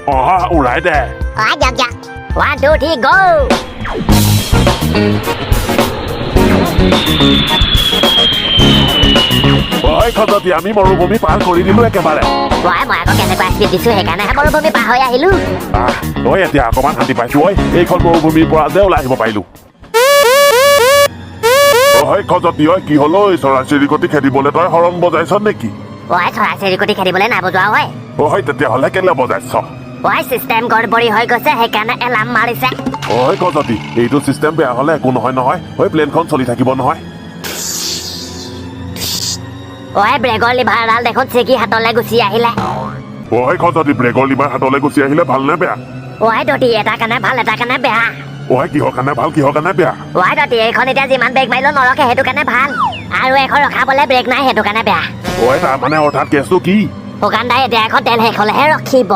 উৰাই দে যাওক যাওক 1 2 3 go খজতি আমি মৰুভূমি পাৰ কৰি দিলো একেবাৰে মই আকৌ কেনেকুৱা স্পীড দিছো সেইকাৰণেহে মৰুভূমি পাৰ হৈ আহিলো এতিয়া অকমান শান্তি পাইছো এইখন মৰুভূমিৰ পৰা যে ওলাই আহিব পাৰিলো খজতি কি হল চৰাই চিৰিকটি খেদিবলৈ তই হৰণ বজাইছ নেকি চৰাই চিৰিকটি খেদিবলৈ নাই বজোৱা তেতিয়াহ'লে কেলে বজাইছ চিষ্টেম গড়বড়ি হৈ গৈছে সেইকাৰণে এলাৰ্ম মাৰিছে খজতি এইটো চিষ্টেম বেয়া হলে একো নহয় প্লেনখন চলি থাকিব নহয় ব্ৰেকৰ লিভাৰডাল দেখোন চেকি হাতলৈ গুচি আহিলে খজতি ব্ৰেকৰ লিভাৰ হাতলৈ গুচি আহিলে ভাল নে বেয়া দতি এটা কাৰণে ভাল এটা কাৰণে বেয়া কিহৰ কাৰণে ভাল কিহৰ কাৰণে বেয়া দতি এইখন এতিয়া যিমান ব্ৰেক মাৰিলেও নৰখে সেইটো কাৰণে ভাল আৰু এখন ৰখাবলৈ ব্ৰেক নাই সেইটো কাৰণে বেয়া তাৰ মানে অৰ্থাৎ কেছটো কি শুকান দাই এতিয়া এখন তেল শেষ হলেহে ৰখিব